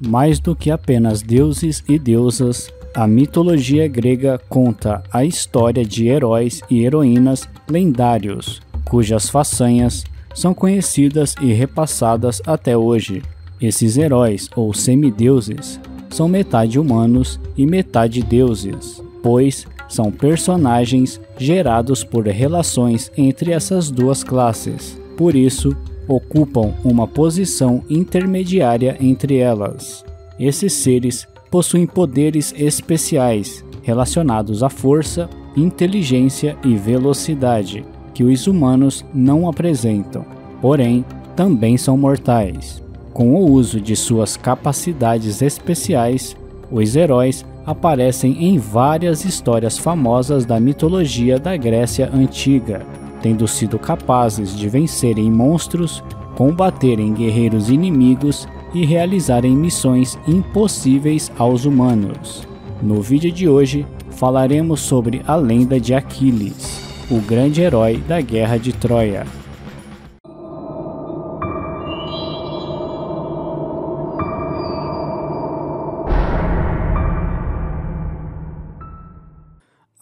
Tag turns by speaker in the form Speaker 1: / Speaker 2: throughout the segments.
Speaker 1: Mais do que apenas deuses e deusas, a mitologia grega conta a história de heróis e heroínas lendários, cujas façanhas são conhecidas e repassadas até hoje. Esses heróis ou semideuses são metade humanos e metade deuses, pois são personagens gerados por relações entre essas duas classes. Por isso, ocupam uma posição intermediária entre elas. Esses seres possuem poderes especiais relacionados à força, inteligência e velocidade, que os humanos não apresentam, porém, também são mortais. Com o uso de suas capacidades especiais, os heróis aparecem em várias histórias famosas da mitologia da Grécia Antiga, tendo sido capazes de vencerem monstros, combaterem guerreiros inimigos e realizarem missões impossíveis aos humanos. No vídeo de hoje, falaremos sobre a lenda de Aquiles, o grande herói da Guerra de Troia.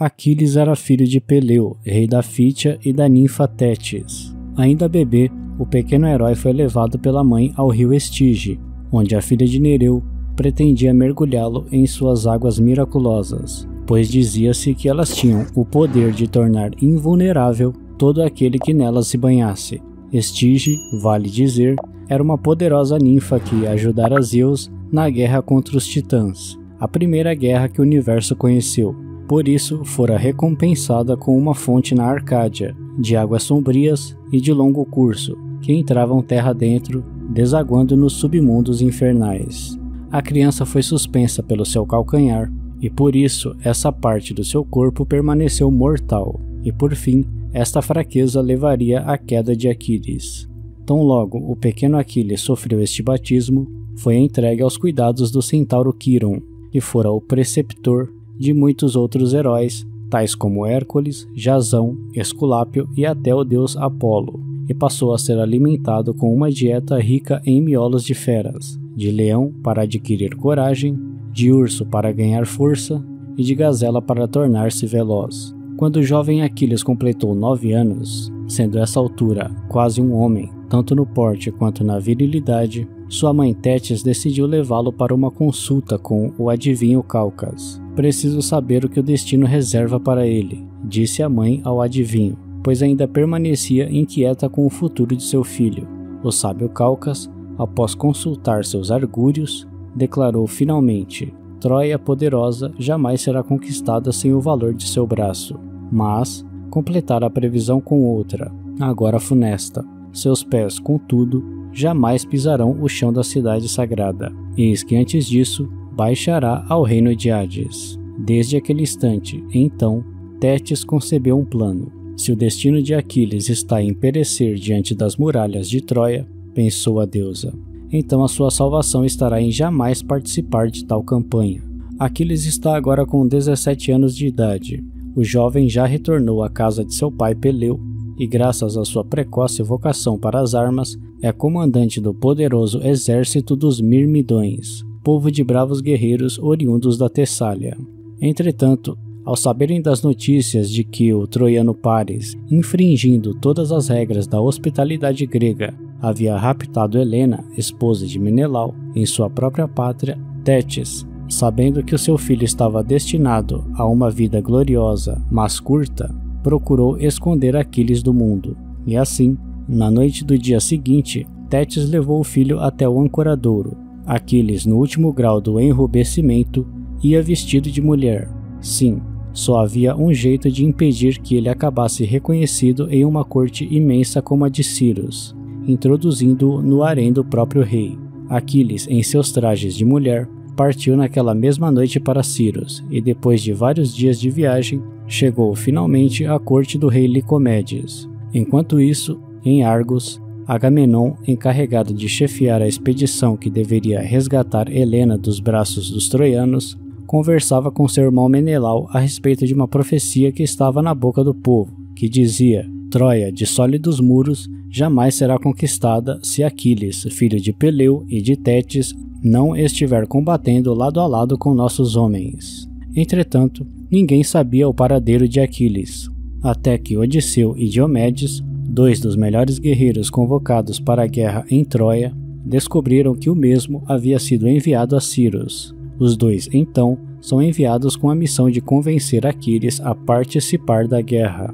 Speaker 1: Aquiles era filho de Peleu, rei da Fítia, e da ninfa Tétis. Ainda bebê, o pequeno herói foi levado pela mãe ao rio Estige, onde a filha de Nereu pretendia mergulhá-lo em suas águas miraculosas, pois dizia-se que elas tinham o poder de tornar invulnerável todo aquele que nelas se banhasse. Estige, vale dizer, era uma poderosa ninfa que ajudara Zeus na guerra contra os titãs, a primeira guerra que o universo conheceu. Por isso, fora recompensada com uma fonte na Arcádia, de águas sombrias e de longo curso, que entravam terra dentro, desaguando nos submundos infernais. A criança foi suspensa pelo seu calcanhar, e por isso essa parte do seu corpo permaneceu mortal, e por fim, esta fraqueza levaria à queda de Aquiles. Tão logo o pequeno Aquiles sofreu este batismo, foi entregue aos cuidados do centauro Quiron, que fora o preceptor de muitos outros heróis, tais como Hércules, Jasão, Esculápio e até o deus Apolo, e passou a ser alimentado com uma dieta rica em miolos de feras, de leão para adquirir coragem, de urso para ganhar força e de gazela para tornar-se veloz. Quando o jovem Aquiles completou 9 anos, sendo essa altura quase um homem, tanto no porte quanto na virilidade, sua mãe Tétis decidiu levá-lo para uma consulta com o adivinho Calcas. Preciso saber o que o destino reserva para ele, disse a mãe ao adivinho, pois ainda permanecia inquieta com o futuro de seu filho. O sábio Calcas, após consultar seus argúrios, declarou finalmente: Troia poderosa jamais será conquistada sem o valor de seu braço, mas completara a previsão com outra, agora funesta. Seus pés, contudo, jamais pisarão o chão da cidade sagrada. Eis que antes disso, baixará ao reino de Hades. Desde aquele instante, então, Tétis concebeu um plano. Se o destino de Aquiles está em perecer diante das muralhas de Troia, pensou a deusa, então a sua salvação estará em jamais participar de tal campanha. Aquiles está agora com 17 anos de idade. O jovem já retornou à casa de seu pai Peleu, e graças à sua precoce vocação para as armas, é comandante do poderoso exército dos Mirmidões, povo de bravos guerreiros oriundos da Tessália. Entretanto, ao saberem das notícias de que o troiano Paris, infringindo todas as regras da hospitalidade grega, havia raptado Helena, esposa de Menelau, em sua própria pátria, Tétis, sabendo que o seu filho estava destinado a uma vida gloriosa, mas curta, procurou esconder Aquiles do mundo. E assim, na noite do dia seguinte, Tétis levou o filho até o ancoradouro. Aquiles, no último grau do enrubescimento, ia vestido de mulher. Sim, só havia um jeito de impedir que ele acabasse reconhecido em uma corte imensa como a de Cirus, introduzindo-o no harém do próprio rei. Aquiles, em seus trajes de mulher, partiu naquela mesma noite para Cirus, e depois de vários dias de viagem, chegou finalmente à corte do rei Licomedes. Enquanto isso, em Argos, Agamenon, encarregado de chefiar a expedição que deveria resgatar Helena dos braços dos troianos, conversava com seu irmão Menelau a respeito de uma profecia que estava na boca do povo, que dizia: Troia, de sólidos muros, jamais será conquistada se Aquiles, filho de Peleu e de Tétis, não estiver combatendo lado a lado com nossos homens. Entretanto, ninguém sabia o paradeiro de Aquiles, até que Odisseu e Diomedes, 2 dos melhores guerreiros convocados para a guerra em Troia, descobriram que o mesmo havia sido enviado a Ciros. Os 2, então, são enviados com a missão de convencer Aquiles a participar da guerra.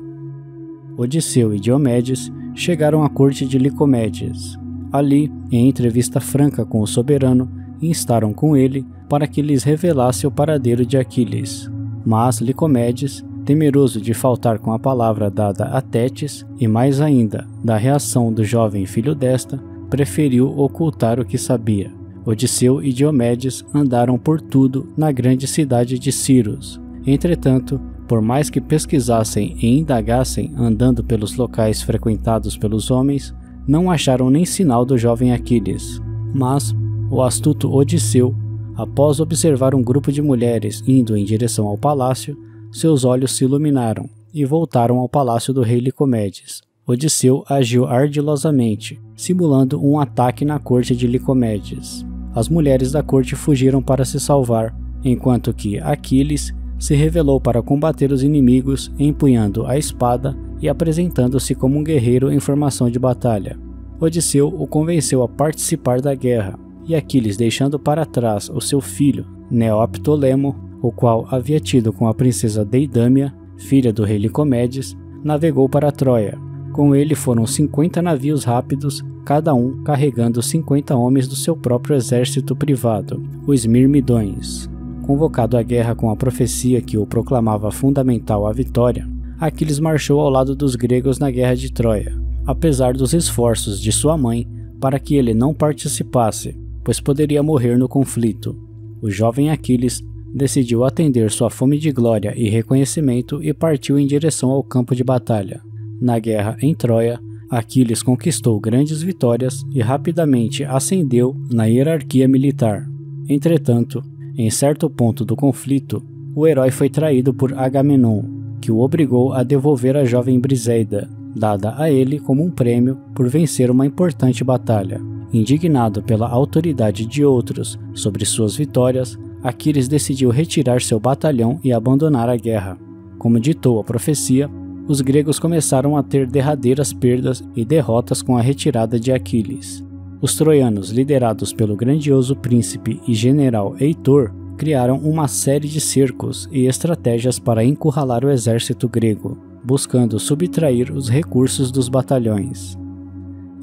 Speaker 1: Odisseu e Diomedes chegaram à corte de Licomedes. Ali, em entrevista franca com o soberano, instaram com ele para que lhes revelasse o paradeiro de Aquiles. Mas Licomedes, temeroso de faltar com a palavra dada a Tétis, e mais ainda da reação do jovem filho desta, preferiu ocultar o que sabia. Odisseu e Diomedes andaram por tudo na grande cidade de Ciros. Entretanto, por mais que pesquisassem e indagassem andando pelos locais frequentados pelos homens, não acharam nem sinal do jovem Aquiles. Mas o astuto Odisseu, após observar um grupo de mulheres indo em direção ao palácio, seus olhos se iluminaram e voltaram ao palácio do rei Licomedes. Odisseu agiu ardilosamente, simulando um ataque na corte de Licomedes. As mulheres da corte fugiram para se salvar, enquanto que Aquiles se revelou para combater os inimigos, empunhando a espada e apresentando-se como um guerreiro em formação de batalha. Odisseu o convenceu a participar da guerra, e Aquiles, deixando para trás o seu filho, Neoptolemo, o qual havia tido com a princesa Deidâmia, filha do rei Licomedes, navegou para Troia. Com ele foram 50 navios rápidos, cada um carregando 50 homens do seu próprio exército privado, os Mirmidões. Convocado à guerra com a profecia que o proclamava fundamental à vitória, Aquiles marchou ao lado dos gregos na guerra de Troia, apesar dos esforços de sua mãe para que ele não participasse, pois poderia morrer no conflito. O jovem Aquiles decidiu atender sua fome de glória e reconhecimento e partiu em direção ao campo de batalha. Na guerra em Troia, Aquiles conquistou grandes vitórias e rapidamente ascendeu na hierarquia militar. Entretanto, em certo ponto do conflito, o herói foi traído por Agamenon, que o obrigou a devolver a jovem Briseida, dada a ele como um prêmio por vencer uma importante batalha. Indignado pela autoridade de outros sobre suas vitórias, Aquiles decidiu retirar seu batalhão e abandonar a guerra. Como ditou a profecia, os gregos começaram a ter derradeiras perdas e derrotas com a retirada de Aquiles. Os troianos, liderados pelo grandioso príncipe e general Heitor, criaram uma série de cercos e estratégias para encurralar o exército grego, buscando subtrair os recursos dos batalhões.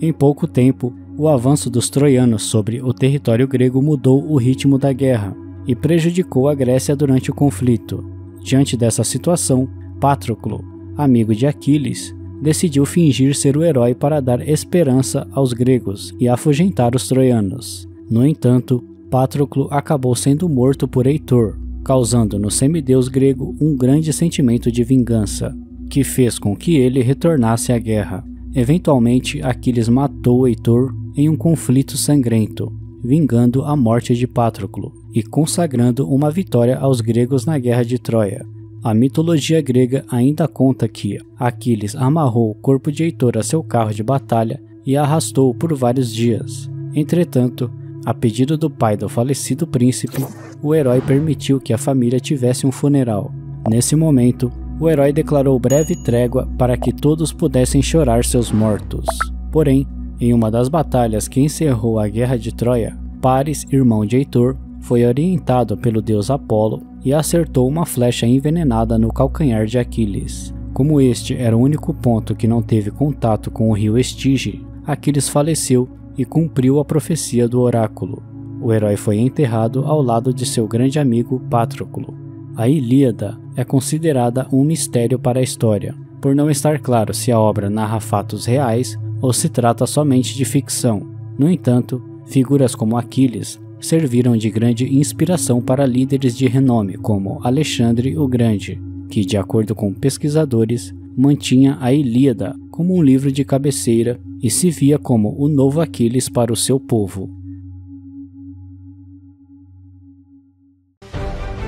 Speaker 1: Em pouco tempo, o avanço dos troianos sobre o território grego mudou o ritmo da guerra e prejudicou a Grécia durante o conflito. Diante dessa situação, Patroclo, amigo de Aquiles, decidiu fingir ser o herói para dar esperança aos gregos e afugentar os troianos. No entanto, Patroclo acabou sendo morto por Heitor, causando no semideus grego um grande sentimento de vingança, que fez com que ele retornasse à guerra. Eventualmente, Aquiles matou Heitor em um conflito sangrento, vingando a morte de Patroclo e consagrando uma vitória aos gregos na guerra de Troia. A mitologia grega ainda conta que Aquiles amarrou o corpo de Heitor a seu carro de batalha e arrastou-o por vários dias. Entretanto, a pedido do pai do falecido príncipe, o herói permitiu que a família tivesse um funeral. Nesse momento, o herói declarou breve trégua para que todos pudessem chorar seus mortos. Porém, em uma das batalhas que encerrou a guerra de Troia, Paris, irmão de Heitor, foi orientado pelo deus Apolo e acertou uma flecha envenenada no calcanhar de Aquiles. Como este era o único ponto que não teve contato com o rio Estige, Aquiles faleceu e cumpriu a profecia do oráculo. O herói foi enterrado ao lado de seu grande amigo Patroclo. A Ilíada é considerada um mistério para a história, por não estar claro se a obra narra fatos reais ou se trata somente de ficção. No entanto, figuras como Aquiles serviram de grande inspiração para líderes de renome como Alexandre o Grande, que, de acordo com pesquisadores, mantinha a Ilíada como um livro de cabeceira e se via como o novo Aquiles para o seu povo.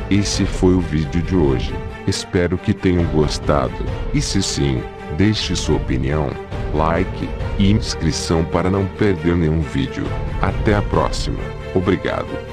Speaker 2: Esse foi o vídeo de hoje. Espero que tenham gostado. E se sim, deixe sua opinião, like e inscrição para não perder nenhum vídeo. Até a próxima. Obrigado.